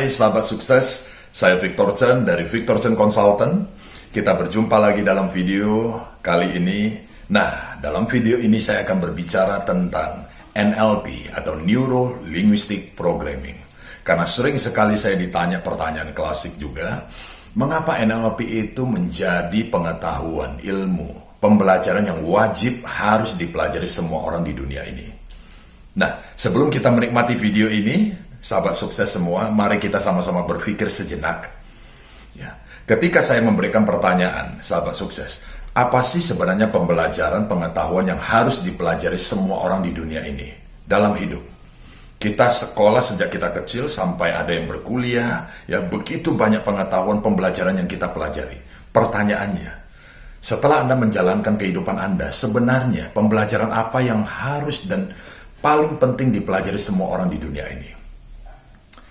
Hai sahabat sukses, saya Victor Chen dari Victor Chen Consultant. Kita berjumpa lagi dalam video kali ini. Nah, dalam video ini saya akan berbicara tentang NLP atau Neuro Linguistic Programming. Karena sering sekali saya ditanya pertanyaan klasik juga, mengapa NLP itu menjadi pengetahuan, ilmu, pembelajaran yang wajib harus dipelajari semua orang di dunia ini. Nah, sebelum kita menikmati video ini, sahabat sukses semua, mari kita sama-sama berpikir sejenak. Ya, ketika saya memberikan pertanyaan, sahabat sukses, apa sih sebenarnya pembelajaran pengetahuan yang harus dipelajari semua orang di dunia ini dalam hidup? Kita sekolah sejak kita kecil sampai ada yang berkuliah, ya begitu banyak pengetahuan pembelajaran yang kita pelajari. Pertanyaannya, setelah Anda menjalankan kehidupan Anda, sebenarnya pembelajaran apa yang harus dan paling penting dipelajari semua orang di dunia ini?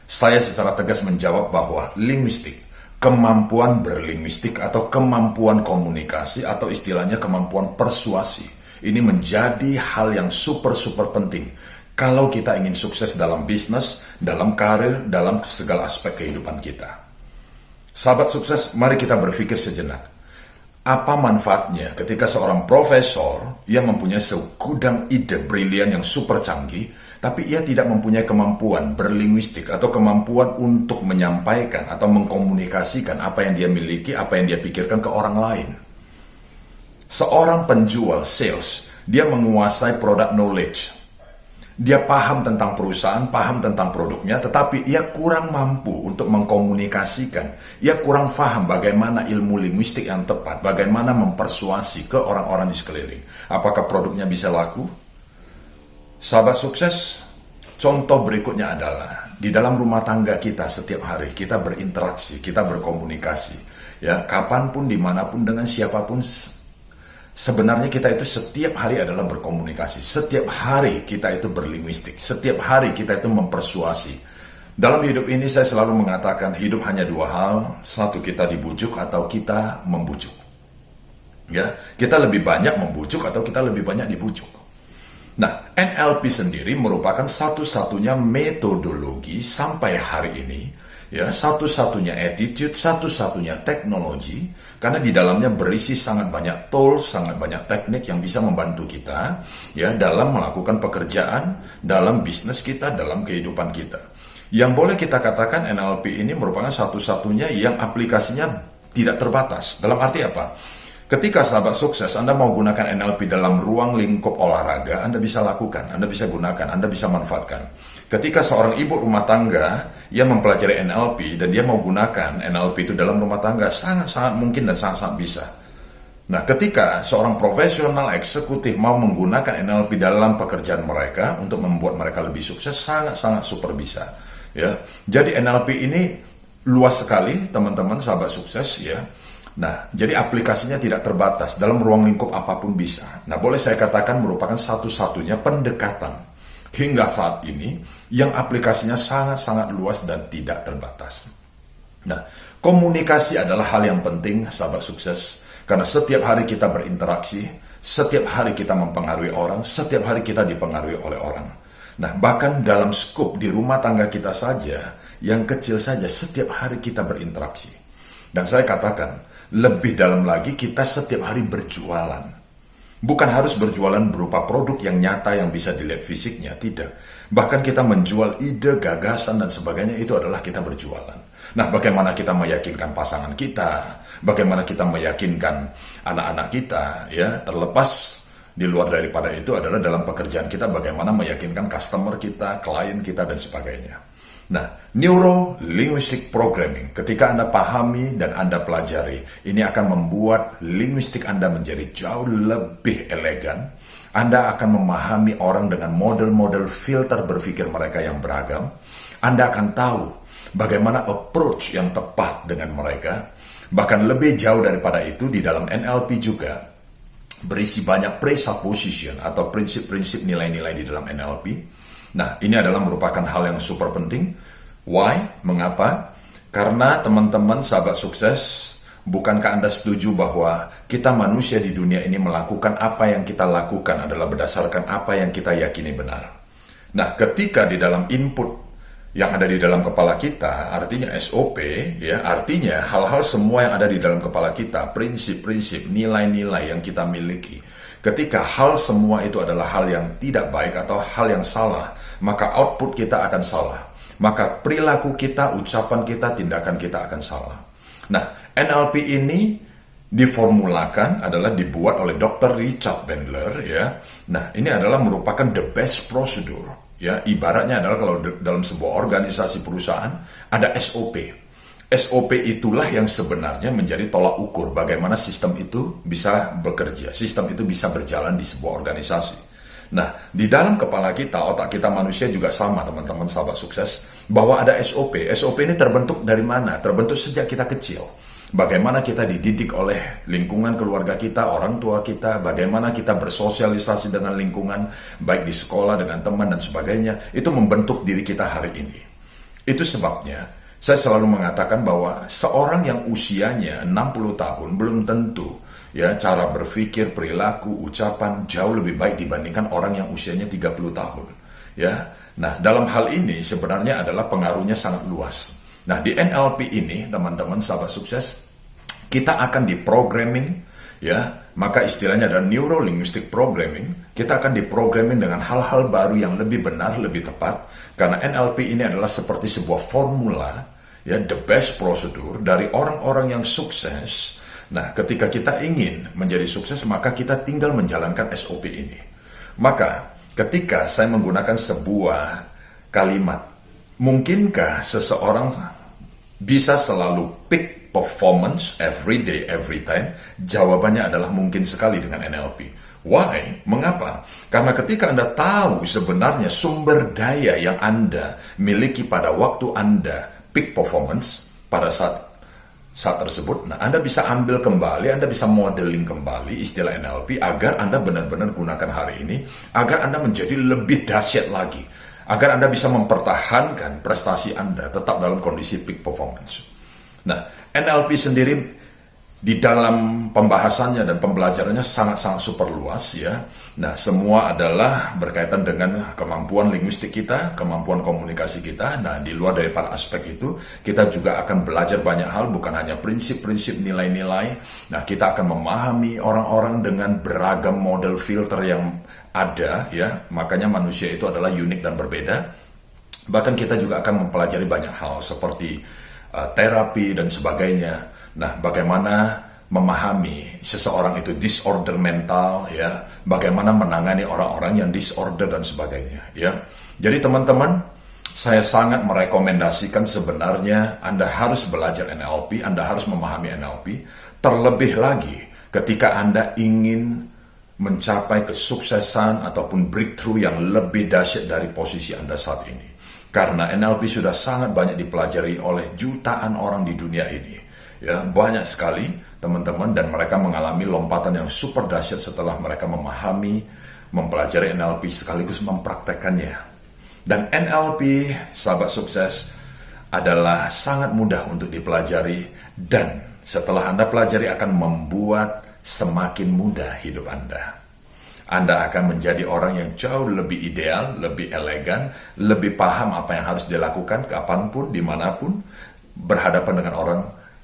Saya secara tegas menjawab bahwa linguistik, kemampuan berlinguistik atau kemampuan komunikasi atau istilahnya kemampuan persuasi, ini menjadi hal yang super penting kalau kita ingin sukses dalam bisnis, dalam karir, dalam segala aspek kehidupan kita. Sahabat sukses, mari kita berpikir sejenak. Apa manfaatnya ketika seorang profesor yang mempunyai segudang ide brilian yang super canggih, tapi ia tidak mempunyai kemampuan berlinguistik atau kemampuan untuk menyampaikan atau mengkomunikasikan apa yang dia miliki, apa yang dia pikirkan ke orang lain. Seorang penjual, sales, dia menguasai product knowledge. Dia paham tentang perusahaan, paham tentang produknya, tetapi ia kurang mampu untuk mengkomunikasikan. Ia kurang paham bagaimana ilmu linguistik yang tepat, bagaimana mempersuasi ke orang-orang di sekeliling. Apakah produknya bisa laku? Sahabat sukses, contoh berikutnya adalah di dalam rumah tangga kita setiap hari kita berinteraksi, kita berkomunikasi, ya kapanpun, dimanapun, dengan siapapun. Sebenarnya kita itu setiap hari adalah berkomunikasi, setiap hari kita itu berlinguistik, setiap hari kita itu mempersuasi. Dalam hidup ini saya selalu mengatakan hidup hanya dua hal, satu kita dibujuk atau kita membujuk. Ya, kita lebih banyak membujuk atau kita lebih banyak dibujuk. Nah, NLP sendiri merupakan satu-satunya metodologi sampai hari ini, ya, satu-satunya attitude, satu-satunya teknologi, karena di dalamnya berisi sangat banyak tools, sangat banyak teknik yang bisa membantu kita, ya, dalam melakukan pekerjaan, dalam bisnis kita, dalam kehidupan kita. Yang boleh kita katakan NLP ini merupakan satu-satunya yang aplikasinya tidak terbatas. Dalam arti apa? Ketika sahabat sukses, Anda mau gunakan NLP dalam ruang lingkup olahraga, Anda bisa lakukan, Anda bisa gunakan, Anda bisa manfaatkan. Ketika seorang ibu rumah tangga yang mempelajari NLP dan dia mau gunakan NLP itu dalam rumah tangga, sangat-sangat mungkin dan sangat-sangat bisa. Nah, ketika seorang profesional eksekutif mau menggunakan NLP dalam pekerjaan mereka untuk membuat mereka lebih sukses, sangat-sangat super bisa. Ya, jadi NLP ini luas sekali, teman-teman sahabat sukses, ya. Nah, jadi aplikasinya tidak terbatas, dalam ruang lingkup apapun bisa. Nah, boleh saya katakan merupakan satu-satunya pendekatan hingga saat ini yang aplikasinya sangat-sangat luas dan tidak terbatas. Nah, komunikasi adalah hal yang penting, sahabat sukses, karena setiap hari kita berinteraksi, setiap hari kita mempengaruhi orang, setiap hari kita dipengaruhi oleh orang. Nah, bahkan dalam skup di rumah tangga kita saja, yang kecil saja, setiap hari kita berinteraksi. Dan saya katakan, lebih dalam lagi kita setiap hari berjualan. Bukan harus berjualan berupa produk yang nyata yang bisa dilihat fisiknya, tidak. Bahkan kita menjual ide, gagasan, dan sebagainya, itu adalah kita berjualan. Nah, bagaimana kita meyakinkan pasangan kita, bagaimana kita meyakinkan anak-anak kita, ya, terlepas di luar daripada itu adalah dalam pekerjaan kita bagaimana meyakinkan customer kita, klien kita, dan sebagainya. Nah, Neuro Linguistic Programming, ketika Anda pahami dan Anda pelajari, ini akan membuat linguistik Anda menjadi jauh lebih elegan. Anda akan memahami orang dengan model-model filter berpikir mereka yang beragam. Anda akan tahu bagaimana approach yang tepat dengan mereka. Bahkan lebih jauh daripada itu, di dalam NLP juga berisi banyak presupposition atau prinsip-prinsip nilai-nilai di dalam NLP. Nah, ini adalah merupakan hal yang super penting. Why? Mengapa? Karena teman-teman sahabat sukses, bukankah Anda setuju bahwa kita manusia di dunia ini melakukan apa yang kita lakukan adalah berdasarkan apa yang kita yakini benar? Nah, ketika di dalam input yang ada di dalam kepala kita, artinya SOP, ya, artinya hal-hal semua yang ada di dalam kepala kita, prinsip-prinsip, nilai-nilai yang kita miliki. Ketika hal semua itu adalah hal yang tidak baik atau hal yang salah, maka output kita akan salah. Maka perilaku kita, ucapan kita, tindakan kita akan salah. Nah, NLP ini diformulakan adalah dibuat oleh Dr. Richard Bandler, ya. Nah, ini adalah merupakan the best procedure. Ya, ibaratnya adalah kalau dalam sebuah organisasi perusahaan ada SOP. SOP itulah yang sebenarnya menjadi tolak ukur bagaimana sistem itu bisa bekerja, sistem itu bisa berjalan di sebuah organisasi. Nah, di dalam kepala kita, otak kita manusia juga sama, teman-teman sahabat sukses, bahwa ada SOP. SOP ini terbentuk dari mana? Terbentuk sejak kita kecil. Bagaimana kita dididik oleh lingkungan keluarga kita, orang tua kita, bagaimana kita bersosialisasi dengan lingkungan, baik di sekolah, dengan teman, dan sebagainya, itu membentuk diri kita hari ini. Itu sebabnya, saya selalu mengatakan bahwa seorang yang usianya 60 tahun belum tentu ya cara berpikir, perilaku, ucapan jauh lebih baik dibandingkan orang yang usianya 30 tahun. Ya. Nah, dalam hal ini sebenarnya adalah pengaruhnya sangat luas. Nah, di NLP ini, teman-teman sahabat sukses, kita akan diprogramming, ya, maka istilahnya ada neuro-linguistic programming. Kita akan diprogramming dengan hal-hal baru yang lebih benar, lebih tepat, karena NLP ini adalah seperti sebuah formula, ya, the best procedure dari orang-orang yang sukses. Nah, ketika kita ingin menjadi sukses, maka kita tinggal menjalankan SOP ini. Maka, ketika saya menggunakan sebuah kalimat, mungkinkah seseorang bisa selalu peak performance every day, every time? Jawabannya adalah mungkin sekali dengan NLP. Why? Mengapa? Karena ketika Anda tahu sebenarnya sumber daya yang Anda miliki pada waktu Anda peak performance pada saat tersebut, nah Anda bisa ambil kembali, Anda bisa modeling kembali istilah NLP agar Anda benar-benar gunakan hari ini, agar Anda menjadi lebih dahsyat lagi, agar Anda bisa mempertahankan prestasi Anda tetap dalam kondisi peak performance. Nah, NLP sendiri di dalam pembahasannya dan pembelajarannya sangat-sangat super luas, ya. Nah, semua adalah berkaitan dengan kemampuan linguistik kita, kemampuan komunikasi kita. Nah, di luar daripada aspek itu, kita juga akan belajar banyak hal, bukan hanya prinsip-prinsip nilai-nilai. Nah, kita akan memahami orang-orang dengan beragam model filter yang ada, ya. Makanya manusia itu adalah unik dan berbeda. Bahkan kita juga akan mempelajari banyak hal seperti terapi dan sebagainya. Nah, bagaimana memahami seseorang itu disorder mental, ya, bagaimana menangani orang-orang yang disorder dan sebagainya, ya. Jadi teman-teman, saya sangat merekomendasikan sebenarnya Anda harus belajar NLP, Anda harus memahami NLP, terlebih lagi ketika Anda ingin mencapai kesuksesan ataupun breakthrough yang lebih dahsyat dari posisi Anda saat ini. Karena NLP sudah sangat banyak dipelajari oleh jutaan orang di dunia ini. Ya, banyak sekali teman-teman, dan mereka mengalami lompatan yang super dahsyat setelah mereka memahami, mempelajari NLP sekaligus mempraktekannya. Dan NLP, sahabat sukses, adalah sangat mudah untuk dipelajari, dan setelah Anda pelajari akan membuat semakin mudah hidup Anda. Anda akan menjadi orang yang jauh lebih ideal, lebih elegan, lebih paham apa yang harus dilakukan kapanpun, dimanapun, berhadapan dengan orang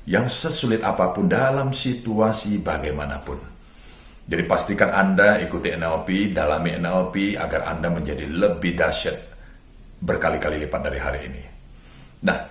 yang sesulit apapun dalam situasi bagaimanapun. Jadi pastikan Anda ikuti NLP, dalami NLP agar Anda menjadi lebih dahsyat berkali-kali lipat dari hari ini. Nah,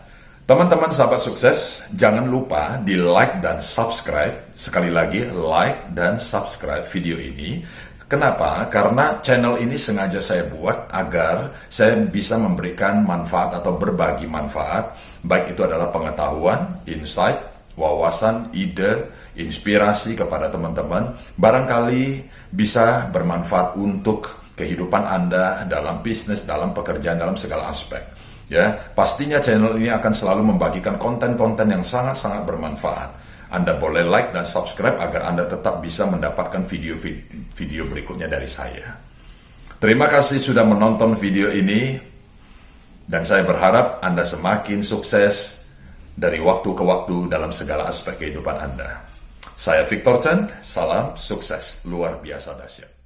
teman-teman sahabat sukses, jangan lupa di like dan subscribe. Sekali lagi, like dan subscribe video ini. Kenapa? Karena channel ini sengaja saya buat agar saya bisa memberikan manfaat atau berbagi manfaat, baik itu adalah pengetahuan, insight, wawasan, ide, inspirasi kepada teman-teman. Barangkali bisa bermanfaat untuk kehidupan Anda dalam bisnis, dalam pekerjaan, dalam segala aspek. Ya, pastinya channel ini akan selalu membagikan konten-konten yang sangat-sangat bermanfaat. Anda boleh like dan subscribe agar Anda tetap bisa mendapatkan video berikutnya dari saya. Terima kasih sudah menonton video ini, dan saya berharap Anda semakin sukses dari waktu ke waktu dalam segala aspek kehidupan Anda. Saya Victor Chen, salam sukses luar biasa dahsyat.